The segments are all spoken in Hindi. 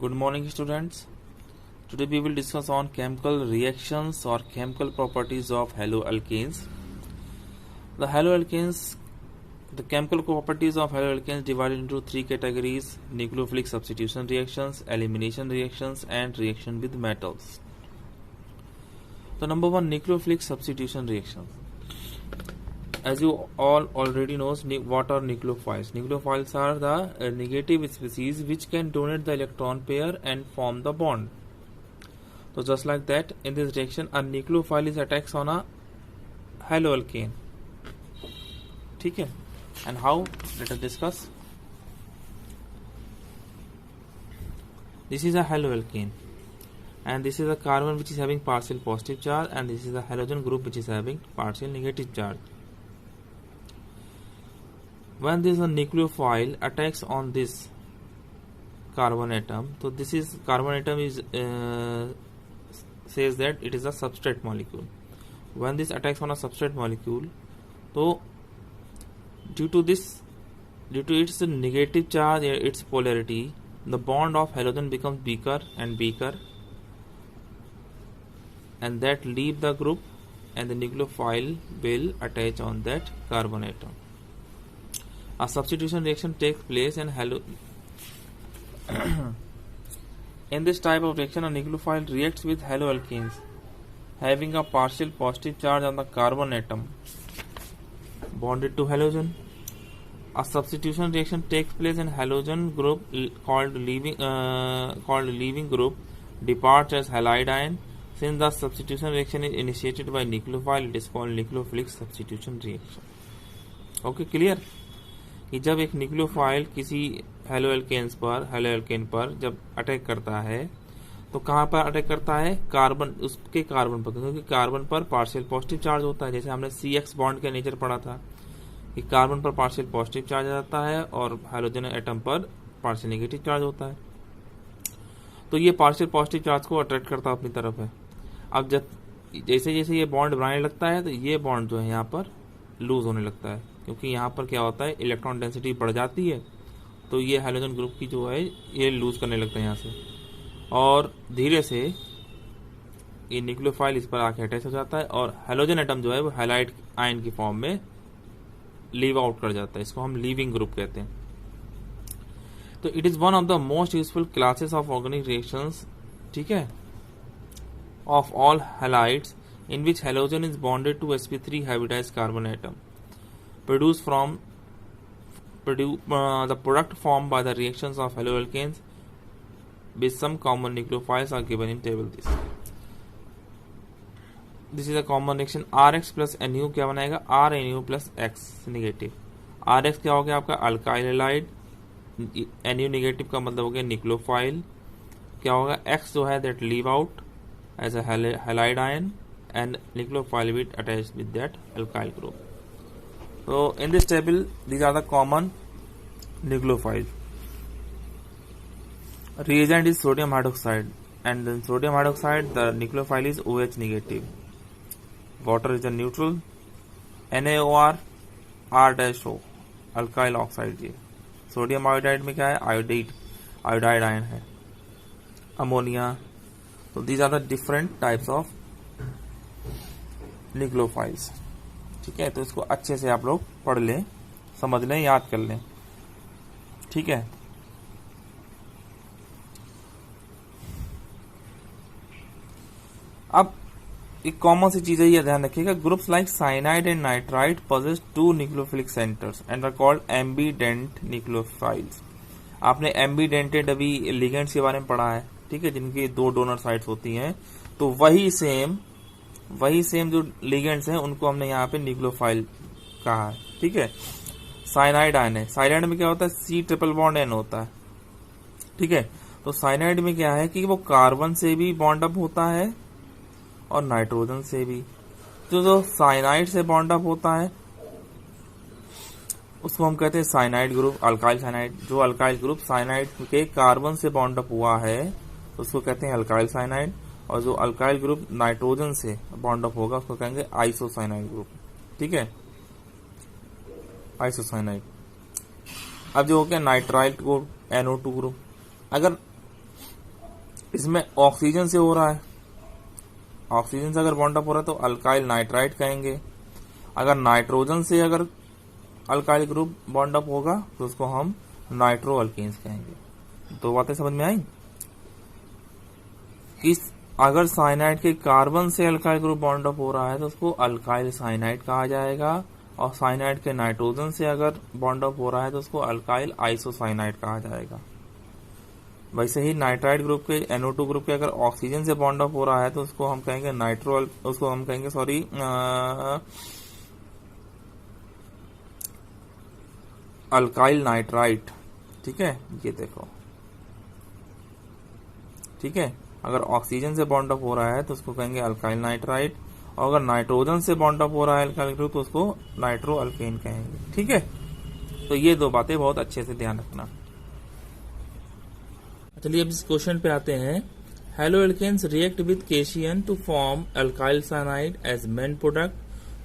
Good morning, students. Today we will discuss on chemical reactions or chemical properties of haloalkanes. The chemical properties of haloalkanes divided into three categories: nucleophilic substitution reactions, elimination reactions, and reaction with metals. So number one, nucleophilic substitution reactions. As you all already knows, what are nucleophiles? Nucleophiles are the negative species which can donate the electron pair and form the bond. So just like that, in this reaction, a nucleophile is attacks on a haloalkane. ठीक है? And how? Let us discuss. This is a haloalkane, and this is a carbon which is having partial positive charge, and this is a halogen group which is having partial negative charge. When this nucleophile attacks on this carbon atom, so this is carbon atom is says that it is a substrate molecule. When this attacks on a substrate molecule, so due to its negative charge, its polarity, the bond of halogen becomes weaker and weaker, and that leave the group, and the nucleophile will attach on that carbon atom. A substitution reaction takes place in in this type of reaction, a nucleophile reacts with haloalkanes having a partial positive charge on the carbon atom bonded to halogen. A substitution reaction takes place in halogen group called leaving group departs as halide ion. Since the substitution reaction is initiated by nucleophile, it is called nucleophilic substitution reaction. Okay, clear? कि जब एक न्यूक्लियोफाइल किसी हेलोएल्केन पर जब अटैक करता है तो कहाँ पर अटैक करता है? उसके कार्बन पर, क्योंकि कार्बन पर पार्शियल पॉजिटिव चार्ज होता है. जैसे हमने CX बॉन्ड का नेचर पढ़ा था कि कार्बन पर पार्शियल पॉजिटिव चार्ज आता है और हाइड्रोजन एटम पर पार्शियल नेगेटिव चार्ज होता है. तो ये पार्शियल पॉजिटिव चार्ज को अट्रैक्ट करता अपनी तरफ है. अब जब जैसे जैसे ये बॉन्ड बनाने लगता है तो ये बॉन्ड जो है यहाँ पर लूज होने लगता है, क्योंकि यहाँ पर क्या होता है, इलेक्ट्रॉन डेंसिटी बढ़ जाती है, तो ये हाइड्रोजन ग्रुप की जो है ये लूज करने लगता है यहाँ से, और धीरे से ये न्यूक्लियोफाइल इस पर आके अटैच हो जाता है और हाइड्रोजन एटम जो है वो हैलाइड आयन की फॉर्म में लीव आउट कर जाता है. इसको हम लीविंग ग्रुप कहते हैं. तो it is one of the most useful classes of organic reactions, ठीक है, of all halides in which halogen is bonded to sp3 hybridized carbon atom. The product formed by the reactions of haloalkanes with some common nucleophiles are given in table this. This is a common reaction. RX plus NU क्या बनाएगा? RNU plus X negative. RX क्या हो गया आपका? Alkyl halide. NU नेगेटिव का मतलब हो गया न्यूक्लियोफाइल. क्या होगा? X जो है that leave out as a halide ion, and nucleophile will attach with that alkyl group. So in this table, these are the common nucleophiles. Reagent is sodium hydroxide, and in sodium hydroxide the nucleophile is OH negative. Water is a neutral. NaOR R-O alkyl oxide ji. Sodium iodide में क्या है? आयोडाइड आयन है. Ammonia. So these are the different types of nucleophiles. ठीक है, तो इसको अच्छे से आप लोग पढ़ लें, समझ लें, याद कर लें. ठीक है. अब एक कॉमन सी चीज है, ये ध्यान रखिएगा. Groups like cyanide and nitrite possess two nucleophilic centres and are called ambident nucleophiles. आपने एम्बीडेंटेड अभी लिगेंड्स के बारे में पढ़ा है, ठीक है, जिनकी दो डोनर साइट्स होती हैं. तो वही सेम जो लिगेंड्स हैं उनको हमने यहाँ पे न्यूक्लियोफाइल कहा है. ठीक है. साइनाइड आयन है. साइनाइड में क्या होता है? C+N होता है. ठीक है. तो साइनाइड में क्या है कि वो कार्बन से भी बॉन्ड अप होता है और नाइट्रोजन से भी. तो जो साइनाइड से बॉन्ड अप होता है उसको हम कहते हैं साइनाइड ग्रुप, अल्काइल साइनाइड. जो अल्काइल ग्रुप साइनाइड के कार्बन से बॉन्ड अप हुआ है उसको कहते हैं अल्काइल साइनाइड, और जो अल्काइल ग्रुप नाइट्रोजन से बॉन्ड अप होगा उसको कहेंगे आइसोसाइनाइड ग्रुप. ठीक है, आइसोसाइनाइड. अब जो हो गया नाइट्राइल ग्रुप, NO2 ग्रुप. अगर इसमें ऑक्सीजन से हो रहा है, ऑक्सीजन से अगर बॉन्ड अप हो रहा है तो अल्काइल नाइट्राइट कहेंगे। अगर नाइट्रोजन से अगर अल्काइल ग्रुप बॉन्ड अप होगा तो उसको हम नाइट्रो अल्केन्स कहेंगे। दो बातें समझ में आई कि अगर साइनाइड के कार्बन से अल्काइल ग्रुप बॉन्ड अप हो रहा है तो उसको अल्काइल साइनाइड कहा जाएगा, और साइनाइड के नाइट्रोजन से अगर बॉन्ड अप हो रहा है तो उसको अल्काइल आइसोसाइनाइड कहा जाएगा। वैसे ही नाइट्राइड ग्रुप के NO2 ग्रुप के अगर ऑक्सीजन से बॉन्ड अप हो रहा है तो उसको हम कहेंगे अल्काइल नाइट्राइट। ठीक है, ये देखो, ठीक है। अगर ऑक्सीजन से बॉन्ड अप हो रहा है तो उसको कहेंगे अल्काइल नाइट्राइट, और अगर नाइट्रोजन से बॉन्ड अप हो रहा है अल्काइल ग्रुप तो उसको नाइट्रो अल्केन कहेंगे। ठीक है, तो ये दो बातें बहुत अच्छे से ध्यान रखना। चलिए अब इस क्वेश्चन पे आते हैं। Haloalkanes react with KCN to form alkyl cyanide as main product,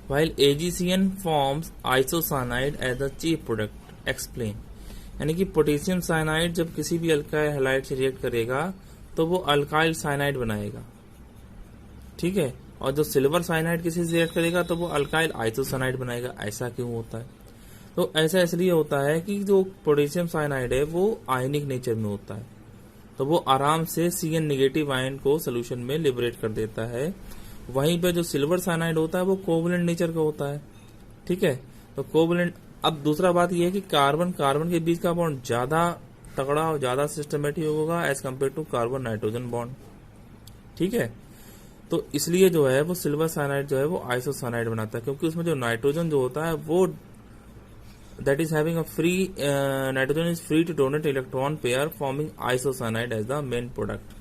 while AgCN forms isocyanide as the chief product. Explain. यानी कि पोटेशियम साइनाइड जब किसी भी अल्काइल हैलाइड से रिएक्ट करेगा तो वो अल्काइल साइनाइड बनाएगा, ठीक है, और जो सिल्वर साइनाइड किसी से रिएक्ट करेगा तो वो अल्काइल आइसोसाइनाइड बनाएगा। ऐसा क्यों होता है? तो ऐसा इसलिए होता है कि जो पोटेशियम साइनाइड है वो आयनिक नेचर में होता है, तो वो आराम से CN नेगेटिव आयन को सोल्यूशन में लिबरेट कर देता है। वहीं पे जो सिल्वर साइनाइड होता है वो कोवलेंट नेचर का होता है, ठीक है। तो कोवलेंट, अब दूसरा बात यह है कि कार्बन कार्बन के बीच का बॉन्ड ज्यादा तगड़ा और ज्यादा सिस्टमेटिक होगा as compare to carbon nitrogen bond, ठीक है। तो इसलिए जो है वो सिल्वर साइनाइड जो है वो आइसोसाइनाइड बनाता है, क्योंकि उसमें जो नाइट्रोजन जो होता है वो that is having a free nitrogen is free to donate electron pair forming isocyanide as the main product।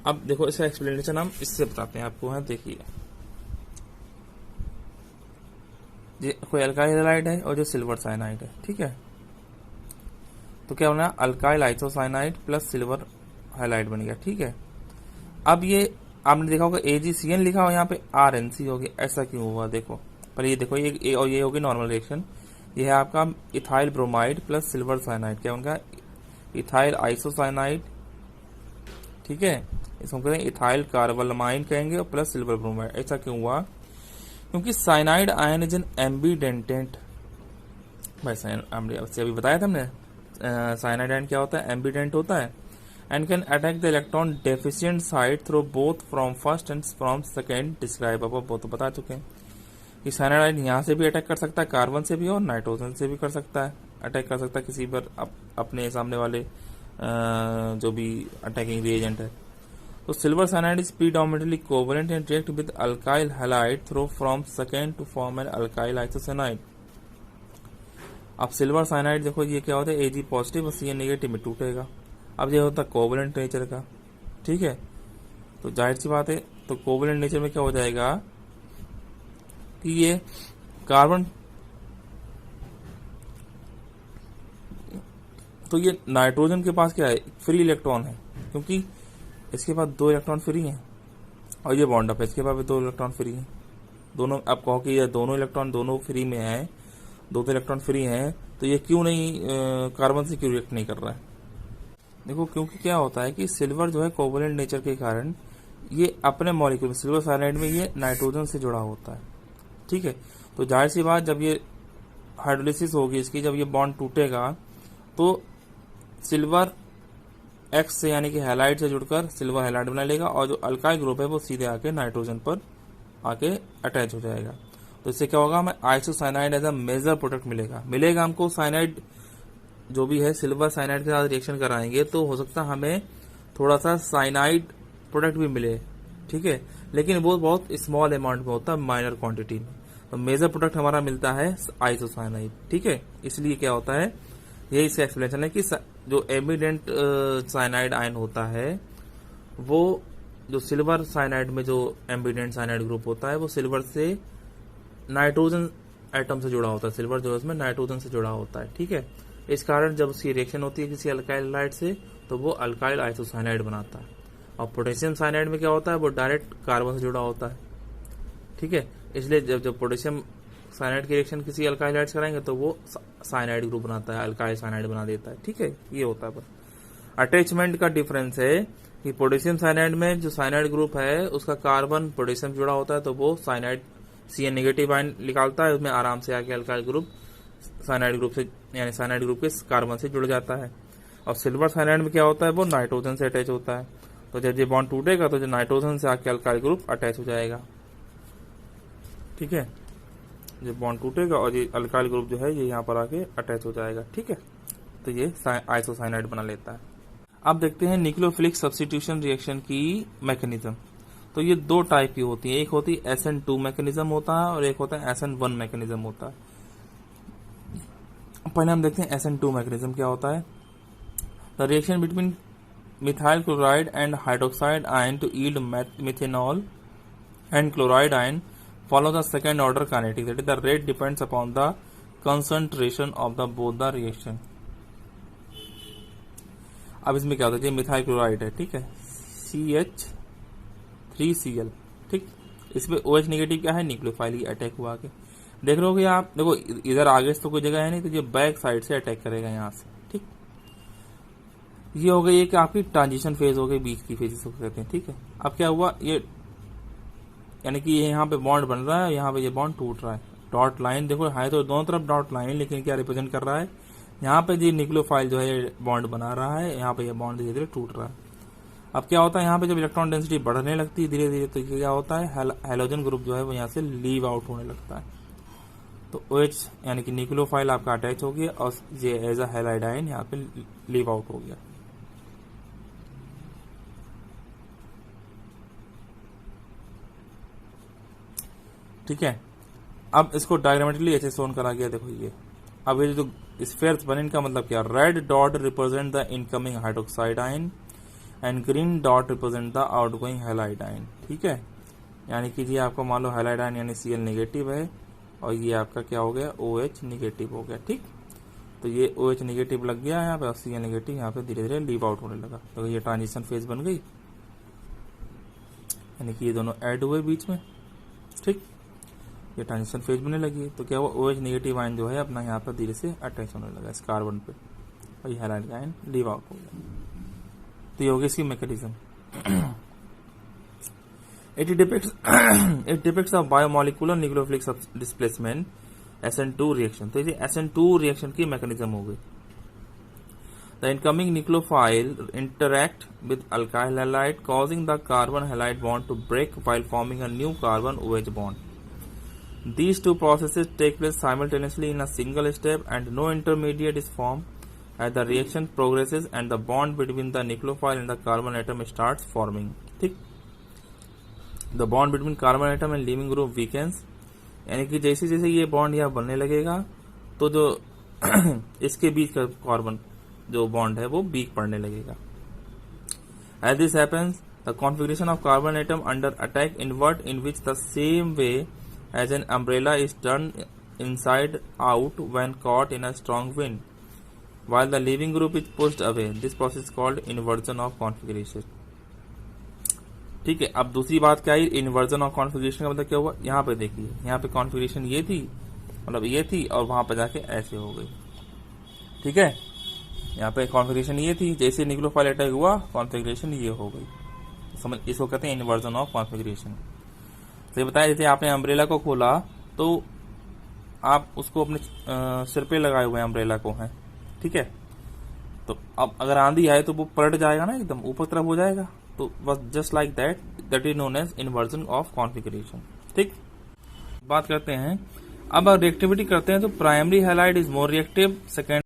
अब देखो इसका एक्सप्लेनेशन हम इससे बताते हैं आपको। है देखिए, ये कोई अल्काइल हैलाइड है और जो सिल्वर साइनाइड है, ठीक है। तो क्या बना? Alkyl isocyanide plus silver halide बन गया, ठीक है। अब ये आपने देखा होगा AgCN लिखा हो, यहाँ पे RNC हो गया। ऐसा क्यों हुआ? देखो पर ये देखो, ये और ये होगी नॉर्मल रिएक्शन। ये है आपका ethyl bromide plus silver cyanide, क्या उनका इथाइल आइसोसाइनाइड, ठीक है। इसको कहते हैं इथाइल कार्बोलामाइन कहेंगे और प्लस सिल्वर ब्रोमाइड। ऐसा क्यों हुआ? क्योंकि साइनाइड आयन इज एन एम्बीडेंटेंट। अभी बताया था हमने साइनाइड आयन क्या होता है, एम्बीडेंट होता है, and can attack the electron deficient side through both from first and from second describe. अब वो तो बता चुके हैं कि साइनाइड आयन यहाँ से भी अटैक कर सकता है, कार्बन से भी और नाइट्रोजन से भी कर सकता है, अटैक कर सकता है किसी पर अपने सामने वाले जो भी अटैकिंग रिएजेंट है। तो silver cyanide is predominantly covalent and react with alkyl halide through from second to form an alkyl isocyanide. अब सिल्वर साइनाइड देखो ये क्या होता है, Ag पॉजिटिव और CN नेगेटिव में टूटेगा। अब ये होता है कोवलेंट नेचर का, ठीक है। तो जाहिर सी बात है, तो कोवलेंट नेचर में क्या हो जाएगा कि ये कार्बन, तो ये नाइट्रोजन के पास क्या है, फ्री इलेक्ट्रॉन है, क्योंकि इसके पास 2 इलेक्ट्रॉन फ्री हैं, और ये बॉन्ड अप है, इसके पास भी 2 इलेक्ट्रॉन फ्री हैं। दोनों, आप कहो कि ये दोनों इलेक्ट्रॉन दोनों फ्री में है, 2 इलेक्ट्रॉन फ्री हैं, तो ये क्यों नहीं कार्बन से क्यों रिएक्ट नहीं कर रहा है? देखो, क्योंकि क्या होता है कि सिल्वर जो है कोवलेंट नेचर के कारण ये अपने मॉलिक्यूल सिल्वर साइनाइड में ये नाइट्रोजन से जुड़ा होता है, ठीक है। तो जाहिर सी बात, जब ये हाइड्रोलिसिस होगी इसकी, जब ये बॉन्ड टूटेगा तो सिल्वर X से यानी कि हैलाइड से जुड़कर सिल्वर हैलाइड बना लेगा, और जो अल्काइल ग्रुप है वो सीधे आके नाइट्रोजन पर आके अटैच हो जाएगा। तो इससे क्या होगा, हमें isocyanide as a major product मिलेगा हमको। साइनाइड जो भी है सिल्वर साइनाइड के साथ रिएक्शन कराएंगे तो हो सकता है हमें थोड़ा सा साइनाइड प्रोडक्ट भी मिले, ठीक है, लेकिन वो बहुत स्मॉल अमाउंट में होता है, माइनर क्वांटिटी में। तो मेजर प्रोडक्ट हमारा मिलता है आइसोसाइनाइड, ठीक है। इसलिए क्या होता है, यही इसका एक्सप्लेनेशन है कि जो एमिडेंट साइनाइड आयन होता है वो जो सिल्वर साइनाइड में जो एम्बिडेंट साइनाइड ग्रुप होता है वो सिल्वर से नाइट्रोजन एटम से जुड़ा होता है, सिल्वर जो है उसमें नाइट्रोजन से जुड़ा होता है, ठीक है। इस कारण जब उसकी रिएक्शन होती है किसी अल्काइल हैलाइड से तो वो अल्काइल आइसोसाइनाइड बनाता है। और पोटेशियम साइनाइड में क्या होता है, वो डायरेक्ट कार्बन से जुड़ा होता है, ठीक है। इसलिए जब पोटेशियम साइनाइड की रिएक्शन किसी अल्काइल हैलाइड से कराएंगे तो वो साइनाइड ग्रुप बनाता है, अल्काइल साइनाइड बना देता है, ठीक है। ये होता है बस। अटैचमेंट का डिफरेंस है कि पोटेशियम साइनाइड में जो साइनाइड ग्रुप है उसका कार्बन पोटेशियम जुड़ा होता है तो वो साइनाइड Cn नेगेटिव आयन निकालता है, उसमें आराम से आके अल्काइल ग्रुप साइनाइड ग्रुप से यानी साइनाइड ग्रुप के कार्बन से जुड़ जाता है। और सिल्वर साइनाइड में क्या होता है, वो नाइट्रोजन से अटैच होता है, तो जब ये बॉन्ड टूटेगा तो जो नाइट्रोजन से आके अल्काइल ग्रुप अटैच हो जाएगा। ठीक है, जब बॉन्ड टूटेगा और ये अल्काइल ग्रुप जो है ये यहाँ पर आके अटैच हो जाएगा। ठीक है, तो ये आइसोसाइनाइड बना लेता है। अब देखते हैं न्यूक्लियोफिलिक सब्स्टिट्यूशन रिएक्शन की मैकेनिज्म। तो ये दो टाइप की होती है, एक होती है SN2 मैकेनिज्म होता है और एक होता है SN1 मैकेनिज्म होता है। पहले हम देखते हैं SN2 मैकेनिज्म क्या होता है। The reaction between methyl chloride and hydroxide ion to yield methanol and chloride ion follow the second order kinetic, that is the rate depends upon the concentration of the both the reaction। अब इसमें क्या होता है, मिथाइल क्लोराइड है, ठीक है, CH3Cl, ठीक, इसमें OH नेगेटिव क्या है, न्यूक्लियोफाइल अटैक हुआ के देख रहे हो आप। देखो इधर आगे से तो कोई जगह है नहीं, तो ये बैक साइड से अटैक करेगा यहाँ से। ठीक, ये हो गई कि आपकी ट्रांजिशन फेज हो गई, बीच की फेज इसको कहते हैं। ठीक है, अब क्या हुआ, ये यानी कि यहाँ पे बॉन्ड बन रहा है, यहाँ पे ये बॉन्ड टूट रहा है। डॉट लाइन देखो है तो दोनों तरफ डॉट लाइन, लेकिन क्या रिप्रेजेंट कर रहा है, यहाँ पे जी न्यूक्लियोफाइल जो है बॉन्ड बना रहा है, यहाँ पे ये बॉन्ड धीरे धीरे टूट रहा है। अब क्या होता है, यहाँ पे जब इलेक्ट्रॉन डेंसिटी बढ़ने लगती है धीरे धीरे, तो क्या होता है, हैलोजन ग्रुप जो है वो यहाँ से लीव आउट होने लगता है। तो OH यानी कि न्यूक्लियोफाइल आपका अटैच हो गया और ये एज अ हैलाइड आयन यहाँ पे लीव आउट हो गया। ठीक है, अब इसको डायग्रामेटिकली ऐसे शोन करा गया। देखो ये अब ये जो स्फीयर्स बने, इनका मतलब क्या, red dot represent the incoming hydroxide ion and green dot represent the outgoing halide ion. ठीक है, यानी कि जी आपको मान लो हैलाइड आयन यानी Cl नेगेटिव है और ये आपका क्या हो गया, OH नेगेटिव हो गया। ठीक, तो ये OH नेगेटिव लग गया यहाँ पे और Cl नेगेटिव यहाँ पे धीरे धीरे लीव आउट होने लगा। तो ये ट्रांजिशन फेज बन गई, यानी कि ये दोनों ऐड हुए बीच में। ठीक, ये ट्रांजिशन फेज बनने लगी, तो क्या हुआ, OH नेगेटिव आयन जो है अपना यहाँ पर धीरे से अटैच होने लगा इस कार्बन पे और ये हैलाइड आयन लीव आउट हो गया। तो ये हो गई इसकी mechanism. It depicts a biomolecular nucleophilic displacement SN2 reaction. तो ये SN2 रिएक्शन की मैकेनिज्म हो गई। The incoming nucleophile interact with alkyl halide causing the carbon halide bond to break while forming a new carbon OH bond. These two processes take place simultaneously in a single step and no intermediate is formed as the reaction progresses and the bond between the nucleophile and the carbon atom starts forming. ठीक, the bond between carbon atom and leaving group weakens, यानी कि जैसे जैसे ये बॉन्ड यहाँ बनने लगेगा तो जो इसके बीच का कार्बन जो बॉन्ड है वो वीक पड़ने लगेगा। As this happens, the configuration of carbon atom under attack invert in which the same way as an umbrella is turned inside out when caught in a strong wind, while the leaving group is pushed away. This process is called inversion of configuration. ठीक है, अब दूसरी बात क्या है, इन्वर्जन ऑफ कॉन्फ़िगरेशन का मतलब क्या हुआ, यहाँ पे देखिए, यहाँ पे कॉन्फ़िगरेशन ये थी, मतलब ये थी और वहां पे जाके ऐसे हो गई। ठीक है, यहाँ पे कॉन्फ़िगरेशन ये थी, जैसे न्यूक्लियोफाइल अटैक हुआ कॉन्फ़िगरेशन ये हो गई। समझ, इसको कहते हैं इन्वर्जन ऑफ कॉन्फ़िगरेशन। तो ये बताया, जैसे आपने अम्ब्रेला को खोला तो आप उसको अपने सिर पे लगाए हुए अम्ब्रेला को हैं। ठीक है, तो अब अगर आंधी आए तो वो पलट जाएगा ना, एकदम ऊपर तरफ हो जाएगा। तो बस just like that is known as inversion of configuration. ठीक, बात करते हैं अब रिएक्टिविटी करते हैं। तो primary halide is more reactive, second